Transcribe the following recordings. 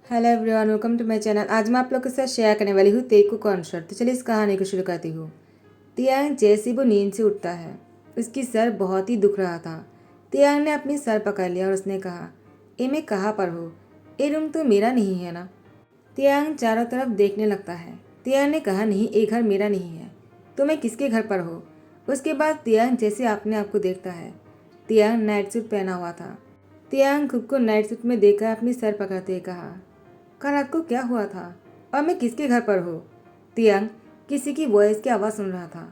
Hello everyone, welcome to my channel. आज मैं आप लोग के साथ शेयर करने वाली हूँ तेकू कॉन्सर्ट। तो चलिए इस कहानी को शुरू करती हूँ। तियांग जैसे वो नींद से उठता है, उसकी सर बहुत ही दुख रहा था। तियांग ने अपनी सर पकड़ लिया और उसने कहा, ए मैं कहाँ पर हूँ? ये रूम तो मेरा नहीं है ना? तियांग चारों तरफ देखने लगता है। तियांग ने कहा, नहीं, ये घर मेरा नहीं है। तो मैं किसके घर पर हो? उसके बाद तियांग जैसे अपने आप को देखता है। तियांग नाइट सूट पहना हुआ था। तियांग खुद को नाइट सूट में देखकर अपनी सर पकड़ते हुए कहा, कल रात को क्या हुआ था और मैं किसके घर पर हूँ? तियांग किसी की वॉइस की आवाज़ सुन रहा था।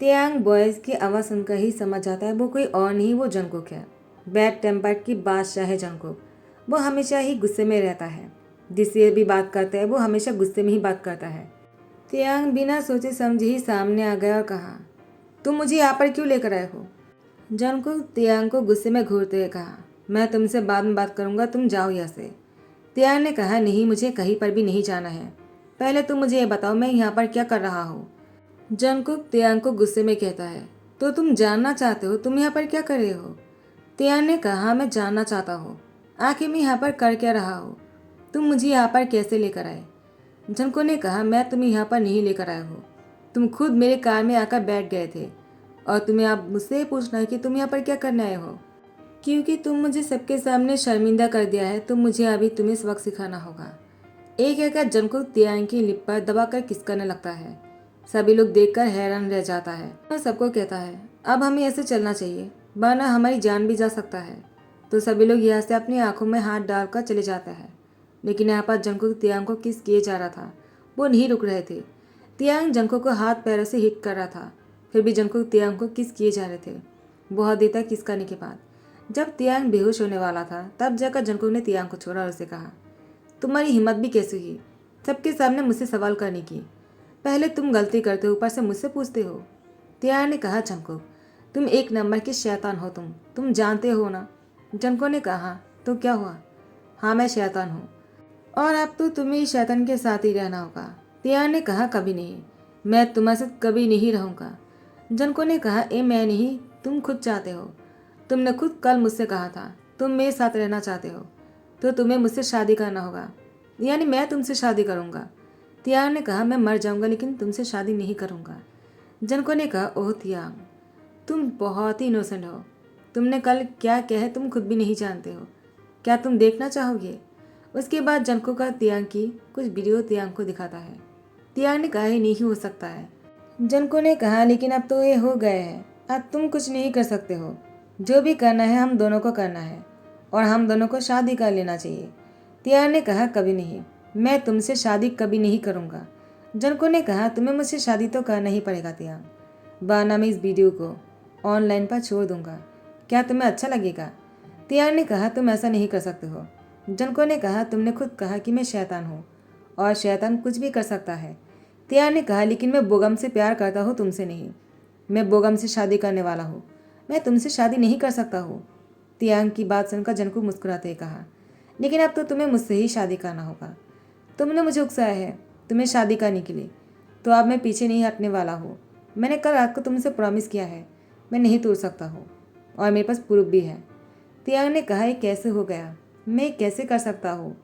तियांग वॉइस की आवाज़ सुनकर ही समझ जाता है वो कोई और नहीं, वो जंगकुक है। बैड टेम्पर की बादशाह है जंगकुक। वो हमेशा ही गुस्से में रहता है। जिससे भी बात करता है वो हमेशा गुस्से में ही बात करता है। तियांग बिना सोचे समझे ही सामने आ गया और कहा, तुम मुझे यहाँ पर क्यों लेकर आए हो? जंगकुक तियांग को गुस्से में घूरते हुए कहा, मैं तुमसे बाद में बात करूंगा, तुम जाओ यहाँ से। तियांग ने कहा, नहीं, मुझे कहीं पर भी नहीं जाना है। पहले तुम मुझे ये बताओ मैं यहाँ पर क्या कर रहा हूँ? जंगकुक तियांग को गुस्से में कहता है, तो तुम जानना चाहते हो तुम यहाँ पर क्या कर रहे हो? तियांग ने कहा, मैं जानना चाहता हूँ आखिर मैं यहाँ पर कर क्या रहा हूँ। तुम मुझे यहाँ पर कैसे लेकर आए? जंगकुक ने कहा, मैं तुम्हें यहाँ पर नहीं लेकर आया हूँ। तुम खुद मेरे कार में आकर बैठ गए थे और तुम्हें अब मुझसे पूछना है कि तुम यहाँ पर क्या करने आए हो। क्योंकि तुम मुझे सबके सामने शर्मिंदा कर दिया है तो मुझे अभी तुम्हें सबक सिखाना होगा। एक एक जंगकुक तियांग की लिप पर दबाकर किस करने लगता है। सभी लोग देखकर हैरान रह जाता है और सबको कहता है, अब हमें ऐसे चलना चाहिए वरना हमारी जान भी जा सकता है। तो सभी लोग यहाँ से अपनी आंखों में हाथ डालकर चले जाते हैं। लेकिन यहाँ पर जंगकुक तियांग को किस किए जा रहा था, वो नहीं रुक रहे थे। तियांग जंगकुक को हाथ पैरों से हिट कर रहा था, फिर भी जंगकुक तियांग को किस किए जा रहे थे। बहुत देर तक किस करने के बाद जब तियांग बेहोश होने वाला था तब जाकर जंगकुक ने तियांग को छोड़ा और उसे कहा, तुम्हारी हिम्मत भी कैसे हुई सबके सामने मुझसे सवाल करने की? पहले तुम गलती करते हो, ऊपर से मुझसे पूछते हो। तियांग ने कहा, जंगकुक तुम एक नंबर के शैतान हो, तुम जानते हो ना? जंगकुक ने कहा, तो क्या हुआ? हाँ, मैं शैतान हूँ और अब तो तुम्हें इस शैतान के साथ ही रहना होगा। तियांग ने कहा, कभी नहीं, मैं तुम्हारे साथ कभी नहीं रहूँगा। जंगकुक ने कहा, ए मैं नहीं, तुम खुद चाहते हो। तुमने खुद कल मुझसे कहा था तुम मेरे साथ रहना चाहते हो, तो तुम्हें मुझसे शादी करना होगा, यानी मैं तुमसे शादी करूंगा। तियांग ने कहा, मैं मर जाऊंगा लेकिन तुमसे शादी नहीं करूंगा। जंको ने कहा, ओह तियांग, तुम बहुत ही इनोसेंट हो। तुमने कल क्या कहा है तुम खुद भी नहीं जानते हो। क्या तुम देखना चाहोगे? उसके बाद जंको का तियांग की कुछ वीडियो तियांग को दिखाता है। तियांग ने कहा, ये नहीं हो सकता है। जंको ने कहा, लेकिन अब तो ये हो गए हैं, अब तुम कुछ नहीं कर सकते हो। जो भी करना है हम दोनों को करना है और हम दोनों को शादी कर लेना चाहिए। तियांग ने कहा, कभी नहीं, मैं तुमसे शादी कभी नहीं करूँगा। जंको ने कहा, तुम्हें मुझसे शादी तो करना ही पड़ेगा तियांग, वरना मैं इस वीडियो को ऑनलाइन पर छोड़ दूंगा। क्या तुम्हें अच्छा लगेगा? तियांग ने कहा, तुम ऐसा नहीं कर सकते हो। जंको ने कहा, तुमने खुद कहा कि मैं शैतान हूँ और शैतान कुछ भी कर सकता है। तियांग ने कहा, लेकिन मैं बोगम से प्यार करता हूँ, तुमसे नहीं। मैं बोगम से शादी करने वाला हूँ, मैं तुमसे शादी नहीं कर सकता हूँ। तियांग की बात सुनकर जंको मुस्कुराते कहा, लेकिन अब तो तुम्हें मुझसे ही शादी करना होगा। तुमने मुझे उकसाया है तुम्हें शादी करने के लिए, तो अब मैं पीछे नहीं हटने वाला हूँ। मैंने कल रात को तुमसे प्रॉमिस किया है, मैं नहीं तोड़ सकता हूँ और मेरे पास प्रूफ भी है। तियांग ने कहा, ये कैसे हो गया, मैं कैसे कर सकता हूँ?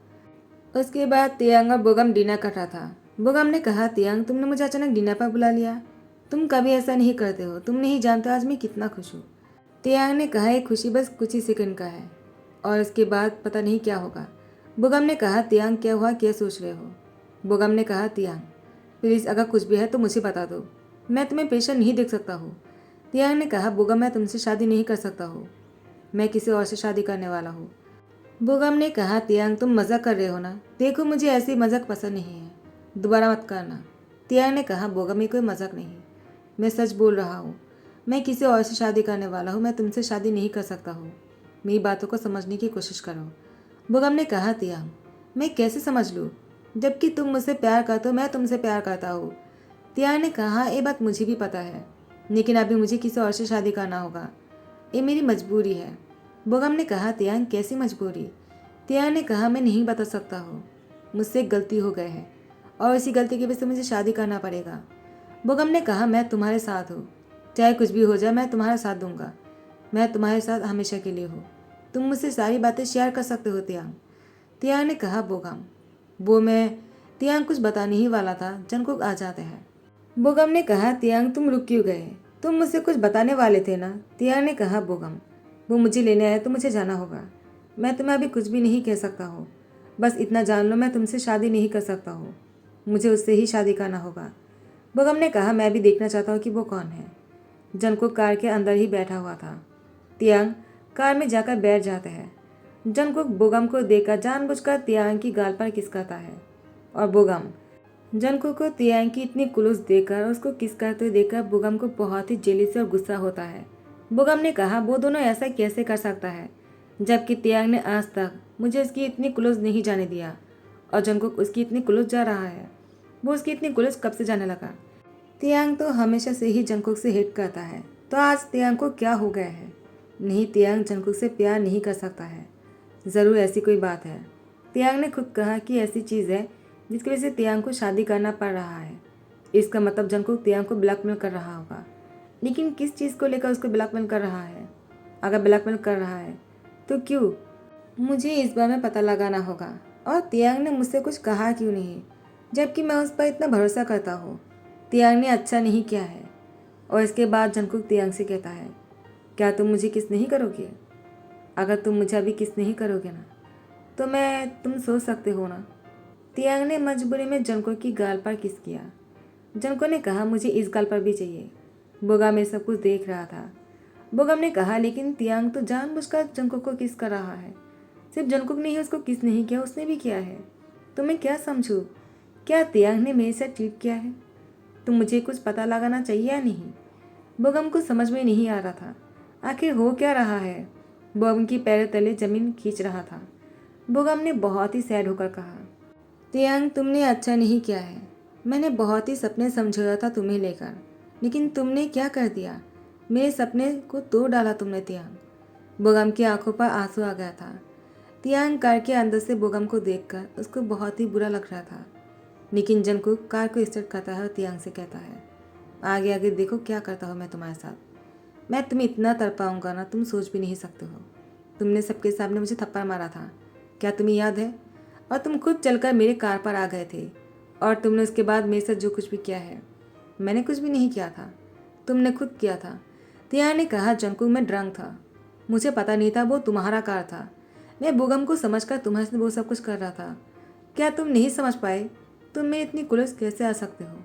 उसके बाद तियांग और बोगम डिनर कर रहा था। बोगम ने कहा, तियांग तुमने मुझे अचानक डिनर पर बुला लिया, तुम कभी ऐसा नहीं करते हो, तुम नहीं जानते आज मैं कितना खुश हूँ। तियांग ने कहा, ये खुशी बस कुछ ही सेकंड का है और इसके बाद पता नहीं क्या होगा। बोगम ने कहा, तियांग क्या हुआ, क्या सोच रहे हो? बोगम ने कहा, तियांग प्लीज़ अगर कुछ भी है तो मुझे बता दो, मैं तुम्हें पेशेंट नहीं देख सकता हूँ। तियांग ने कहा, बोगम मैं तुमसे शादी नहीं कर सकता हूँ, मैं किसी और से शादी करने वाला हूँ। बोगम ने कहा, तियांग तुम मजाक कर रहे हो ना? देखो मुझे ऐसी मजाक पसंद नहीं है, दोबारा मत करना। तियांग ने कहा, बोगम ये कोई मजाक नहीं, मैं सच बोल रहा हूँ, मैं किसी और से शादी करने वाला हूँ, मैं तुमसे शादी नहीं कर सकता हूँ। मेरी बातों को समझने की कोशिश करो। बोगम ने कहा, तियांग मैं कैसे समझ लूँ, जबकि तुम मुझसे प्यार करते हो, मैं तुमसे प्यार करता हूँ। तियांग ने कहा, ये बात मुझे भी पता है, लेकिन अभी मुझे किसी और से शादी करना होगा, ये मेरी मजबूरी है। बोगम ने कहा, तियांग कैसी मजबूरी? तियांग ने कहा, मैं नहीं बता सकता हूँ, मुझसे एक गलती हो गई है और इसी गलती की वजह से मुझे शादी करना पड़ेगा। बोगम ने कहा, मैं तुम्हारे साथ हूँ, चाहे कुछ भी हो जाए मैं तुम्हारा साथ दूंगा, मैं तुम्हारे साथ हमेशा के लिए हूँ। तुम मुझसे सारी बातें शेयर कर सकते हो तियांग। तियांग ने कहा बोगम। वो मैं तियांग कुछ बताने ही वाला था, जंगकुक आ जाते हैं। बोगम ने कहा तियांग तुम रुक क्यों गए? तुम मुझसे कुछ बताने वाले थे ना? तियांग ने कहा बोगम वो मुझे लेने आया तो मुझे जाना होगा। मैं तुम्हें अभी कुछ भी नहीं कह सकता हूँ। बस इतना जान लो मैं तुमसे शादी नहीं कर सकता हूँ। मुझे उससे ही शादी करना होगा। बोगम ने कहा मैं भी देखना चाहता हूँ कि वो कौन है। जंगकुक कार के अंदर ही बैठा हुआ था। तियांग कार में जाकर बैठ जाते हैं। जंगकुक बोगम को देखकर जानबूझकर तियांग की गाल पर किसकाता है और बोगम जंगकुक को तियांग की इतनी कुलूस देखकर उसको किस करते हुए देखकर बोगम को बहुत ही जेलसी और गुस्सा होता है। बोगम ने कहा वो दोनों ऐसा कैसे कर सकता है जबकि तियांग ने आज तक मुझे उसकी इतनी कुलूस नहीं जाने दिया और जंगकुक उसकी इतनी कुलूस जा रहा है। वो उसकी इतनी कुलूस कब से जाने लगा? तियांग तो हमेशा से ही जंगकुक से हिट करता है, तो आज तियांग को क्या हो गया है? नहीं, तियांग जंगकुक से प्यार नहीं कर सकता है। ज़रूर ऐसी कोई बात है। तियांग ने खुद कहा कि ऐसी चीज़ है जिसकी वजह से तियांग को शादी करना पड़ रहा है। इसका मतलब जंगकुक तियांग को ब्लैकमेल कर रहा होगा। लेकिन किस चीज़ को लेकर उसको ब्लैकमेल कर रहा है? अगर ब्लैकमेल कर रहा है तो क्यों? मुझे इस बारे में पता लगाना होगा। और तियांग ने मुझसे कुछ कहा क्यों नहीं, जबकि मैं उस पर इतना भरोसा करता हूँ। तियांग ने अच्छा नहीं किया है। और इसके बाद जंगकुक तियांग से कहता है क्या तुम मुझे किस नहीं करोगे? अगर तुम मुझे अभी किस नहीं करोगे ना तो तुम सोच सकते हो ना। तियांग ने मजबूरी में जंगकुक की गाल पर किस किया। जंगकुक ने कहा मुझे इस गाल पर भी चाहिए। बोगम में सब कुछ देख रहा था। बोगम ने कहा लेकिन तियांग तो जानबूझकर जंगकुक को किस कर रहा है। सिर्फ जंगकुक ने ही उसको किस नहीं किया, उसने भी किया है। तो मैं क्या समझूं? क्या तियांग ने मेरे साथ चीट किया है? तो मुझे कुछ पता लगाना चाहिए या नहीं? बोगम को समझ में नहीं आ रहा था आखिर हो क्या रहा है। बोगम की पैरों तले जमीन खींच रहा था। बोगम ने बहुत ही सैड होकर कहा तियांग तुमने अच्छा नहीं किया है। मैंने बहुत ही सपने समझाया था तुम्हें लेकर, लेकिन तुमने क्या कर दिया? मेरे सपने को तोड़ डाला तुमने तियांग। बोगम की आंखों पर आंसू आ गया था। तियांग कार के अंदर से बोगम को देखकर उसको बहुत ही बुरा लग रहा था। लेकिन जंगकुक कार को स्टार्ट करता है और तियांग से कहता है आगे आगे देखो क्या करता हूँ मैं तुम्हारे साथ। मैं तुम्हें इतना तड़पाऊंगा ना तुम सोच भी नहीं सकते हो। तुमने सबके सामने मुझे थप्पड़ मारा था, क्या तुम्हें याद है? और तुम खुद चलकर मेरे कार पर आ गए थे। और तुमने उसके बाद मेरे साथ जो कुछ भी किया है, मैंने कुछ भी नहीं किया था, तुमने खुद किया था। तियांग ने कहा जंगकुक मैं ड्रंक था, मुझे पता नहीं था वो तुम्हारा कार था। मैं बोगम को समझकर तुम्हारे साथ वो सब कुछ कर रहा था। क्या तुम नहीं समझ पाए? तुम में इतनी कुलस कैसे आ सकते हो?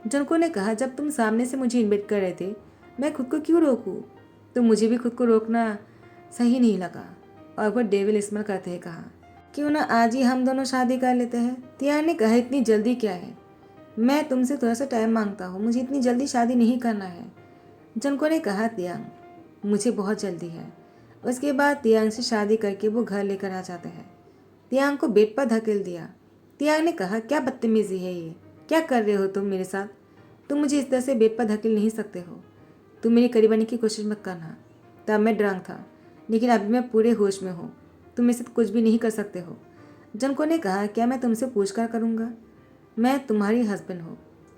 जंगकुक ने कहा जब तुम सामने से मुझे इन्वाइट कर रहे थे मैं खुद को क्यों रोकूं? तो मुझे भी खुद को रोकना सही नहीं लगा। और वह डेविल स्मेल करते हुए कहा क्यों ना आज ही हम दोनों शादी कर लेते हैं। तियांग ने कहा इतनी जल्दी क्या है? मैं तुमसे थोड़ा सा टाइम मांगता हूँ, मुझे इतनी जल्दी शादी नहीं करना है। जंगकुक ने कहा तियांग मुझे बहुत जल्दी है। उसके बाद तियांग से शादी करके वो घर लेकर आ जाते हैं। तियांग को बेड पर धकेल दिया। तियांग ने कहा क्या बदतमीजी है ये? क्या कर रहे हो तुम मेरे साथ? तुम मुझे इस तरह से बेड पर धकेल नहीं सकते हो। तुम मेरे करीब आने की कोशिश मत करना। तब मैं ड्रंक था, लेकिन अभी मैं पूरे होश में हूँ। तुम मेरे साथ कुछ भी नहीं कर सकते हो। जंगकुक ने कहा क्या मैं तुमसे पूछ कर करूँगा? मैं तुम्हारी हस्बैंड हूँ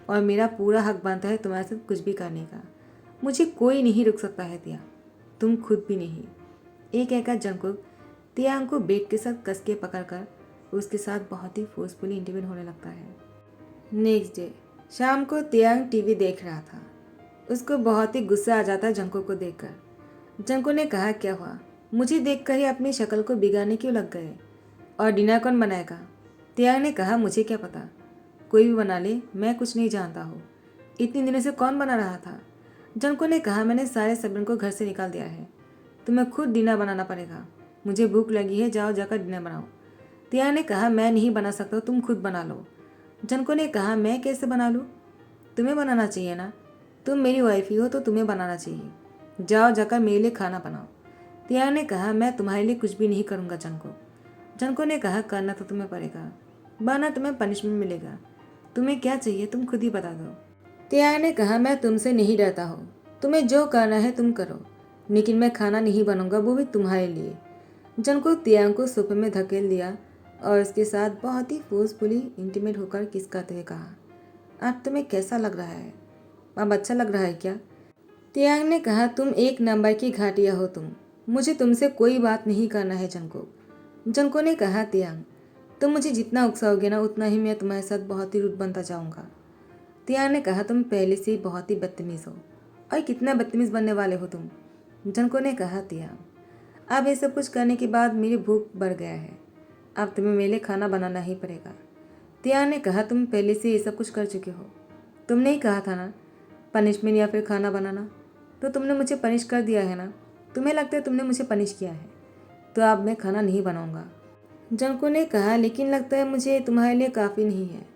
और मेरा पूरा हक बनता है तुम्हारे साथ कुछ भी करने का। मुझे कोई नहीं रुक सकता है तियांग, तुम खुद भी नहीं। एक कहकर जंगकुक तियांग को बेड के साथ कस के पकड़कर उसके साथ बहुत ही फोर्सफुली इंटीमेट होने लगता है। नेक्स्ट डे शाम को तियांग टीवी देख रहा था। उसको बहुत ही गुस्सा आ जाता है जंगकुक को देखकर। जंगकुक ने कहा क्या हुआ? मुझे देखकर ही अपनी शक्ल को बिगाड़ने क्यों लग गए? और डिनर कौन बनाएगा? तियांग ने कहा मुझे क्या पता, कोई भी बना ले, मैं कुछ नहीं जानता हूँ। इतने दिनों से कौन बना रहा था? जंगकुक ने कहा मैंने सारे सब्जियों को घर से निकाल दिया है, तुम्हें खुद डिनर बनाना पड़ेगा। मुझे भूख लगी है, जाओ जाकर डिनर बनाओ। तियांग ने कहा मैं नहीं बना सकता, तुम खुद बना लो। जंगकुक ने कहा मैं कैसे बना लूँ? तुम्हें बनाना चाहिए ना, तुम मेरी वाइफ ही हो तो तुम्हें बनाना चाहिए। जाओ जाकर मेरे लिए खाना बनाओ। तियांग ने कहा मैं तुम्हारे लिए कुछ भी नहीं करूँगा जंगकुक। जंगकुक ने कहा करना तो तुम्हें पड़ेगा, वरना तुम्हें पनिशमेंट मिलेगा। तुम्हें क्या चाहिए तुम खुद ही बता दो। तियांग ने कहा मैं तुमसे नहीं डरता हूँ, तुम्हें जो करना है तुम करो, लेकिन मैं खाना नहीं बनाऊंगा, वो भी तुम्हारे लिए। जंगकुक तियांग को सोफे में धकेल दिया और उसके साथ बहुत ही फोर्सफुली इंटीमेट होकर किस करते हुए कहा अब तुम्हें कैसा लग रहा है? अब अच्छा लग रहा है क्या? तियांग ने कहा तुम एक नंबर की घाटिया हो तुम, मुझे तुमसे कोई बात नहीं करना है जंगकुक। जंको ने कहा, तियांग तुम मुझे जितना उकसाओगे ना उतना ही मैं तुम्हारे साथ बहुत ही रूड बनता जाऊंगा। तियांग ने कहा, तुम पहले से ही बहुत ही बदतमीज़ हो और कितना बदतमीज़ बनने वाले हो तुम। जंको ने कहा, तियांग अब ये सब कुछ करने के बाद मेरी भूख बढ़ गया है, अब तुम्हें मेरे लिए खाना बनाना ही पड़ेगा। तियांग ने कहा, तुम पहले से ये सब कुछ कर चुके हो, तुमने ही कहा था ना पनिशमेंट या फिर खाना बनाना, तो तुमने मुझे पनिश कर दिया है ना। तुम्हें लगता है तुमने मुझे पनिश किया है, तो अब मैं खाना नहीं बनाऊंगा। जंको ने कहा, लेकिन लगता है मुझे तुम्हारे लिए काफ़ी नहीं है,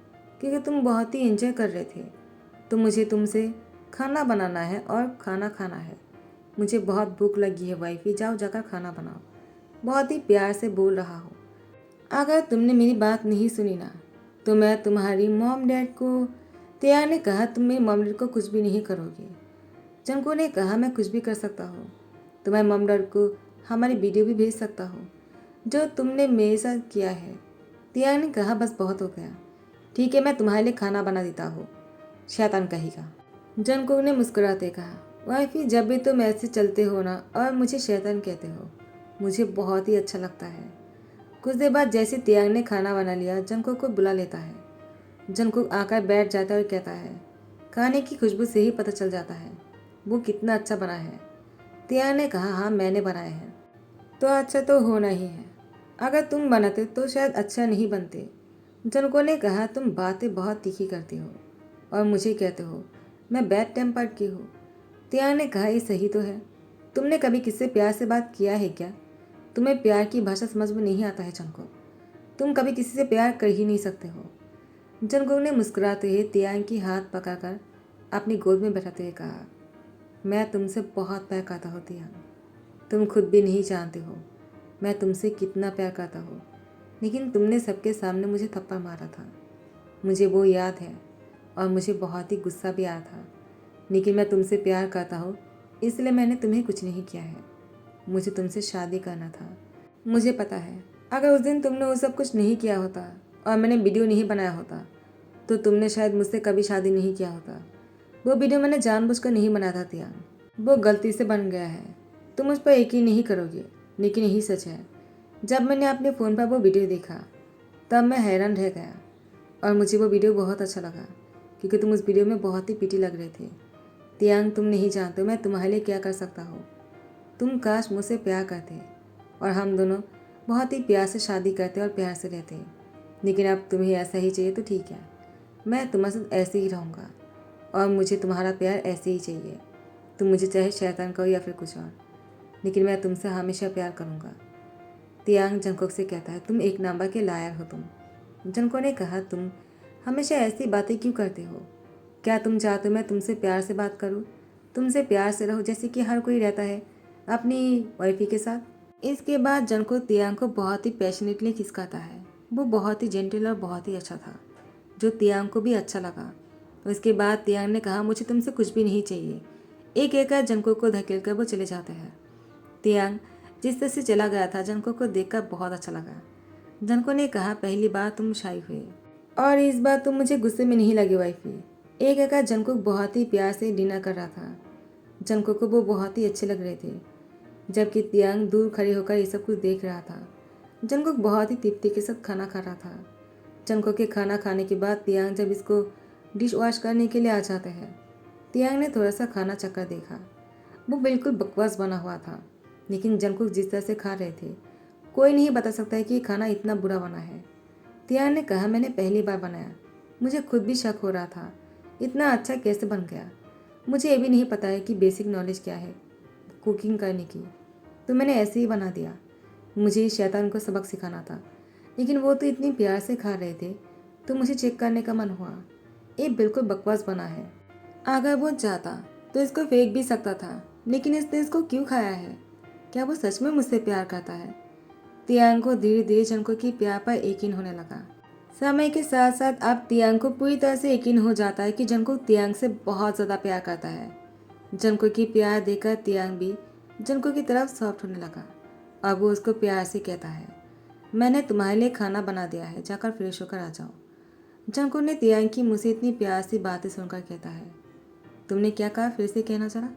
क्योंकि तुम बहुत ही एंजॉय कर रहे थे। तो मुझे तुमसे खाना बनाना है और खाना खाना है। मुझे बहुत भूख लगी है वाइफी, जाओ जाकर खाना बनाओ। बहुत ही प्यार से बोल रहा हूँ। अगर तुमने मेरी बात नहीं सुनी ना तो मैं तुम्हारी मॉम डैड को। तियांग ने कहा, तुम मेरी मॉम डैड को कुछ भी नहीं करोगे। जंको ने कहा, मैं कुछ भी कर सकता हूँ, तुम्हारे मॉम डैड को हमारी वीडियो भी भेज सकता हूँ जो तुमने मेरे साथ किया है। तियांग ने कहा, बस बहुत हो गया, ठीक है मैं तुम्हारे लिए खाना बना देता हूँ, शैतान कहेगा। जंको ने मुस्कुराते कहा, वाइफी जब भी तुम ऐसे चलते हो ना और मुझे शैतान कहते हो, मुझे बहुत ही अच्छा लगता है। कुछ देर बाद जैसे तियांग ने खाना बना लिया, जंको को बुला लेता है। जंको आकर बैठ जाता है और कहता है, खाने की खुशबू से ही पता चल जाता है वो कितना अच्छा बना है। तियांग ने कहा, हाँ मैंने बनाया है, तो अच्छा तो होना ही है, अगर तुम बनाते तो शायद अच्छा नहीं बनते। जंको ने कहा, तुम बातें बहुत तीखी करती हो और मुझे कहते हो मैं बैड टेम्पर्ड की हूँ। तियांग ने कहा, ये सही तो है, तुमने कभी किससे प्यार से बात किया है क्या? तुम्हें प्यार की भाषा समझ में नहीं आता है जंको, तुम कभी किसी से प्यार कर ही नहीं सकते हो। जंको ने मुस्कुराते हुए तियांग की हाथ पकड़कर अपनी गोद में बैठाते हुए कहा, मैं तुमसे बहुत प्यार करता हूँ तियांग, तुम खुद भी नहीं जानते हो मैं तुमसे कितना प्यार करता हूँ, लेकिन तुमने सबके सामने मुझे थप्पड़ मारा था, मुझे वो याद है और मुझे बहुत ही गुस्सा भी आया था, लेकिन मैं तुमसे प्यार करता हूँ इसलिए मैंने तुम्हें कुछ नहीं किया है। मुझे तुमसे शादी करना था। मुझे पता है अगर उस दिन तुमने वो सब कुछ नहीं किया होता और मैंने वीडियो नहीं बनाया होता तो तुमने शायद मुझसे कभी शादी नहीं किया होता। वो वीडियो मैंने जानबूझकर नहीं बनाया था तियांग, वो गलती से बन गया है। तुम मुझ पर यकीन नहीं करोगे, लेकिन यही सच है। जब मैंने अपने फ़ोन पर वो वीडियो देखा तब मैं हैरान रह गया और मुझे वो वीडियो बहुत अच्छा लगा, क्योंकि तुम उस वीडियो में बहुत ही पिटी लग रहे थे। तियांग तुम नहीं जानते मैं तुम्हारे लिए क्या कर सकता हूँ। तुम काश मुझसे प्यार करते और हम दोनों बहुत ही प्यार से शादी करते और प्यार से रहते, लेकिन अब तुम्हें ऐसा ही चाहिए तो ठीक है, मैं तुम्हारे साथ ऐसे ही रहूँगा और मुझे तुम्हारा प्यार ऐसे ही चाहिए। तुम मुझे चाहे शैतान कहो या फिर कुछ और, लेकिन मैं तुमसे हमेशा प्यार करूँगा। तियांग जंकोक से कहता है, तुम एक नंबर के लायर हो तुम। जंको ने कहा, तुम हमेशा ऐसी बातें क्यों करते हो? क्या तुम चाहते हो मैं तुमसे प्यार से बात करूँ, तुमसे प्यार से रहूँ जैसे कि हर कोई रहता है अपनी वाइफी के साथ? इसके बाद जंको तियांग को बहुत ही पैशनेटली खिसकाता है। वो बहुत ही जेंटल और बहुत ही अच्छा था, जो तियांग को भी अच्छा लगा। उसके बाद तियांग ने कहा, मुझे तुमसे कुछ भी नहीं चाहिए। एक एक जंको को धकेल कर वो चले जाते हैं। तियांग जिस तरह से चला गया था जंको को देखकर बहुत अच्छा लगा। जंको ने कहा, पहली बार तुम शाई हुए और इस बार तुम मुझे गुस्से में नहीं लगी वाइफी। एक एक जंको बहुत ही प्यार से डिनर कर रहा था। जंको को वो बहुत ही अच्छे लग रहे थे, जबकि तियांग दूर खड़े होकर ये सब कुछ देख रहा था। जंको बहुत ही तृप्ति के साथ खाना खा रहा था। जंको के खाना खाने के बाद तियांग जब इसको डिश वॉश करने के लिए आ जाते हैं, तियांग ने थोड़ा सा खाना चक्कर देखा। वो बिल्कुल बकवास बना हुआ था, लेकिन जंकुक जिस तरह से खा रहे थे कोई नहीं बता सकता है कि ये खाना इतना बुरा बना है। तियांग ने कहा, मैंने पहली बार बनाया, मुझे खुद भी शक हो रहा था इतना अच्छा कैसे बन गया। मुझे ये भी नहीं पता है कि बेसिक नॉलेज क्या है कुकिंग करने की, तो मैंने ऐसे ही बना दिया। मुझे इस शैतान को सबक सिखाना था, लेकिन वो तो इतनी प्यार से खा रहे थे तो मुझे चेक करने का मन हुआ। ये बिल्कुल बकवास बना है। अगर वो चाहता तो इसको फेंक भी सकता था, लेकिन इसने इसको क्यों खाया है? क्या वो सच में मुझसे प्यार करता है? तियांग को धीरे धीरे जंको की प्यार पर यकीन होने लगा। समय के साथ साथ अब तियांग को पूरी तरह से यकीन हो जाता है कि जंको तियांग से बहुत ज़्यादा प्यार करता है। जंको की प्यार देखकर तियांग भी जंको की तरफ सॉफ्ट होने लगा। अब वो उसको प्यार से कहता है, मैंने तुम्हारे लिए खाना बना दिया है, जाकर फ्रेश होकर आ जाओ। जंको ने तियांग की मुझसे इतनी प्यार से बातें सुनकर कहता है, तुमने क्या कहा, फिर से कहना जरा।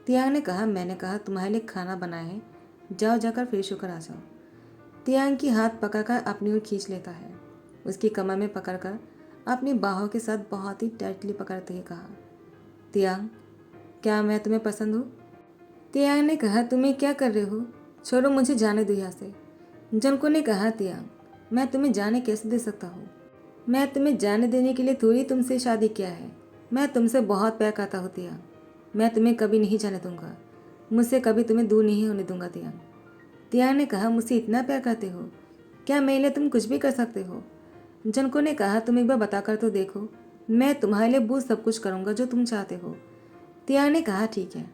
तियांग ने कहा, मैंने कहा तुम्हारे लिए खाना बनाया है, जाओ जाकर फ्रेश होकर आ जाओ। तियांग की हाथ पकड़कर अपनी ओर खींच लेता है। उसकी कमर में पकड़कर अपनी बाहों के साथ बहुत ही टाइटली पकड़ते हुए कहा, तियांग, क्या मैं तुम्हें पसंद हूँ? तियांग ने कहा, तुम्हें क्या कर रहे हो? छोड़ो, मुझे जाने दो यहाँ से। जंको ने कहा, तियांग, मैं तुम्हें जाने कैसे दे सकता हूँ? मैं तुम्हें जाने देने के लिए थोड़ी तुमसे शादी किया है। मैं तुमसे बहुत प्यार करता हूँ तियांग। मैं तुम्हें कभी नहीं जाने दूंगा। मुझसे कभी तुम्हें दूर नहीं होने दूंगा तियांग। तियांग ने कहा, मुझसे इतना प्यार करते हो? क्या मेरे लिए तुम कुछ भी कर सकते हो? जंको ने कहा, तुम एक बार बताकर तो देखो। मैं तुम्हारे लिए वो सब कुछ करूँगा जो तुम चाहते हो। तियांग ने कहा, ठीक है।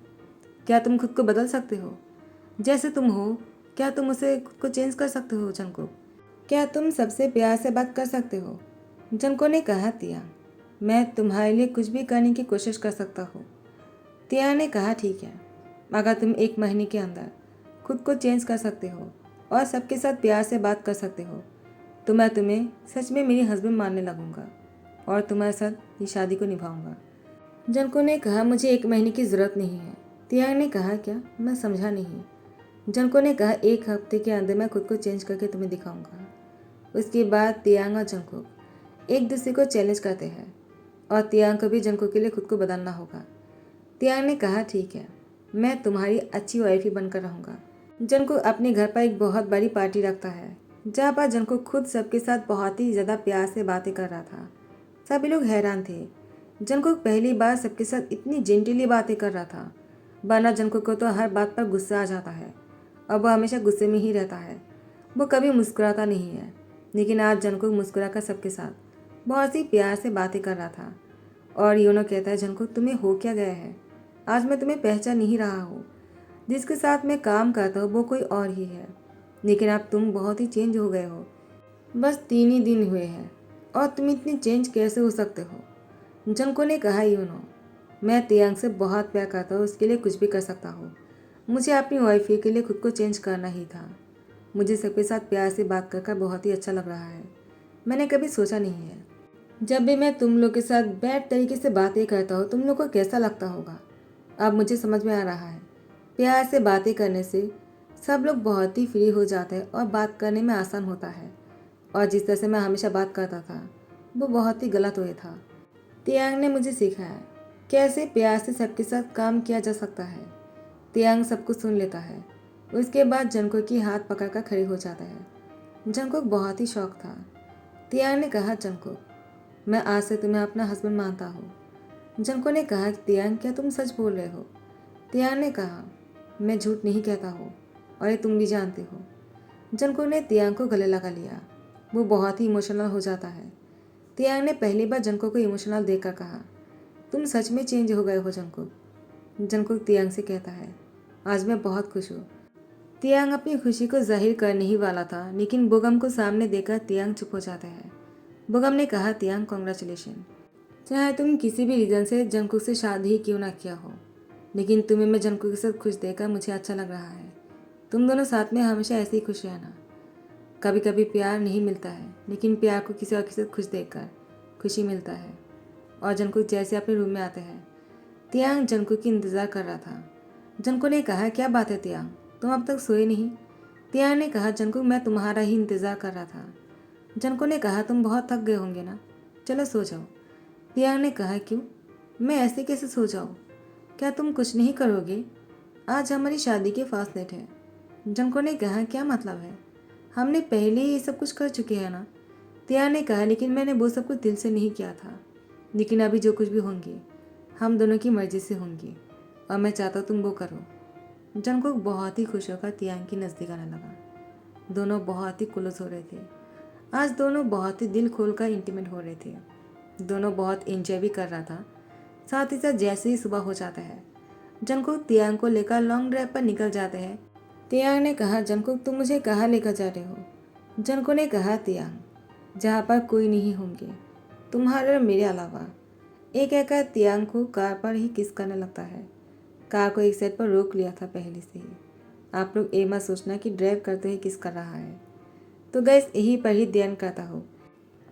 क्या तुम खुद को बदल सकते हो? जैसे तुम हो, क्या तुम उसे खुद को चेंज कर सकते हो जंको? क्या तुम सबसे प्यार से बात कर सकते हो? जंको ने कहा, तियांग, मैं तुम्हारे लिए कुछ भी करने की कोशिश कर सकता हूँ। तियांग ने कहा, ठीक है। अगर तुम 1 महीने के अंदर खुद को चेंज कर सकते हो और सबके साथ प्यार से बात कर सकते हो तो मैं तुम्हें सच में मेरी हस्बैंड मानने लगूंगा और तुम्हारे साथ ये शादी को निभाऊंगा। जंको ने कहा, मुझे 1 महीने की ज़रूरत नहीं है। तियांग ने कहा, क्या? मैं समझा नहीं। जंको ने कहा, 1 हफ्ते के अंदर मैं खुद को चेंज करके तुम्हें दिखाऊंगा। उसके बाद तियांग और जंको एक दूसरे को चैलेंज करते हैं और तियांग को भी जंको के लिए खुद को बदलना होगा। तियांग ने कहा, ठीक है, मैं तुम्हारी अच्छी वाइफ ही बनकर रहूँगा। जंको अपने घर पर एक बहुत बड़ी पार्टी रखता है जहाँ पर जंको खुद सबके साथ बहुत ही ज़्यादा प्यार से बातें कर रहा था। सभी लोग हैरान थे। जंको पहली बार सबके साथ इतनी जेंटली बातें कर रहा था, वरना जंको को तो हर बात पर गुस्सा आ जाता है और वह हमेशा गुस्से में ही रहता है। वो कभी मुस्कुराता नहीं है, लेकिन आज जंको मुस्कुरा कर सबके साथ बहुत सी प्यार से बातें कर रहा था। और योनो कहता है, जंको तुम्हें हो क्या गया है? आज मैं तुम्हें पहचान नहीं रहा हूँ। जिसके साथ मैं काम करता हूँ वो कोई और ही है, लेकिन अब तुम बहुत ही चेंज हो गए हो। बस 3 ही दिन हुए हैं और तुम इतनी चेंज कैसे हो सकते हो? जंको ने कहा, योनो, मैं तियांग से बहुत प्यार करता हूँ, उसके लिए कुछ भी कर सकता हूँ। मुझे अपनी वाइफ के लिए खुद को चेंज करना ही था। मुझे सबके साथ प्यार से बात कर बहुत ही अच्छा लग रहा है। मैंने कभी सोचा नहीं है, जब भी मैं तुम लोग के साथ बैड तरीके से बातें करता हूँ तुम लोग को कैसा लगता होगा। अब मुझे समझ में आ रहा है, प्यार से बातें करने से सब लोग बहुत ही फ्री हो जाते हैं और बात करने में आसान होता है। और जिस तरह से मैं हमेशा बात करता था वो बहुत ही गलत हुए था। तियांग ने मुझे सिखाया कैसे प्यार से सबके साथ काम किया जा सकता है। तियांग सब कुछ सुन लेता है। उसके बाद जंको की हाथ पकड़कर खड़े हो जाता है। जंको बहुत ही शौक था। तियांग ने कहा, जंको, मैं आज से तुम्हें अपना हस्बैंड मानता हूँ। जंको ने कहा, तियांग, क्या तुम सच बोल रहे हो? तियांग ने कहा, मैं झूठ नहीं कहता हूँ और ये तुम भी जानते हो। जंको ने तियांग को गले लगा लिया। वो बहुत ही इमोशनल हो जाता है। तियांग ने पहली बार जंको को इमोशनल देखकर कहा, तुम सच में चेंज हो गए हो जंको। जंको तियांग से कहता है, आज मैं बहुत खुश हूँ। तियांग अपनी खुशी को जाहिर करने ही वाला था, लेकिन बोगम को सामने देखकर तियांग चुप हो जाता है। बोगम ने कहा, तियांग, कॉन्ग्रेचुलेशन। चाहे तुम किसी भी रीज़न से जंकुक से शादी ही क्यों ना किया हो, लेकिन तुम्हें मैं जंकुक के साथ खुश देखकर मुझे अच्छा लग रहा है। तुम दोनों साथ में हमेशा ऐसे ही खुश रहना। कभी कभी प्यार नहीं मिलता है, लेकिन प्यार को किसी और के साथ खुश देखकर खुशी मिलता है। और जंकुक जैसे अपने रूम में आते हैं, तियांग जंकुक की इंतज़ार कर रहा था। जंकुक ने कहा, क्या बात है तियांग, तुम अब तक सोए नहीं? तियांग ने कहा, जंकुक, मैं तुम्हारा ही इंतज़ार कर रहा था। जंकुक ने कहा, तुम बहुत थक गए होंगे ना, चलो सो जाओ। तियांग ने कहा, क्यों? मैं ऐसे कैसे सो जाऊँ? क्या तुम कुछ नहीं करोगे? आज हमारी शादी के फास्ट डेट है। जंको ने कहा, क्या मतलब है? हमने पहले ही ये सब कुछ कर चुके हैं ना। तियांग ने कहा, लेकिन मैंने वो सब कुछ दिल से नहीं किया था। लेकिन अभी जो कुछ भी होंगे हम दोनों की मर्जी से होंगे और मैं चाहता हूँ तुम वो करो। जंको बहुत ही खुश होकर तियांग की नज़दीक आने लगा। दोनों बहुत ही क्लोज हो रहे थे। आज दोनों बहुत ही दिल खोलकर इंटीमेट हो रहे थे। दोनों बहुत एंजॉय भी कर रहा था। साथ ही साथ जैसे ही सुबह हो जाता है, जंकुक तियांग को लेकर लॉन्ग ड्राइव पर निकल जाते हैं। तियांग ने कहा, जंकुक, तुम मुझे कहाँ लेकर जा रहे हो? जंकुक ने कहा, तियांग, जहाँ पर कोई नहीं होंगे तुम्हारे और मेरे अलावा। एक कहकर तियांग को कार पर ही किस करने लगता है। कार को एक साइड पर रोक लिया था पहले से ही। आप लोग ये मत सोचना कि ड्राइव करते हुए किस कर रहा है। तो गैस यहीं पर ही ध्यान करता हो।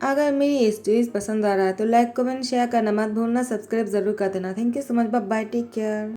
अगर मेरी ये स्टोरीज पसंद आ रहा है तो लाइक, कमेंट, शेयर करना मत भूलना। सब्सक्राइब जरूर कर देना। Thank you so much. Bye bye, take care.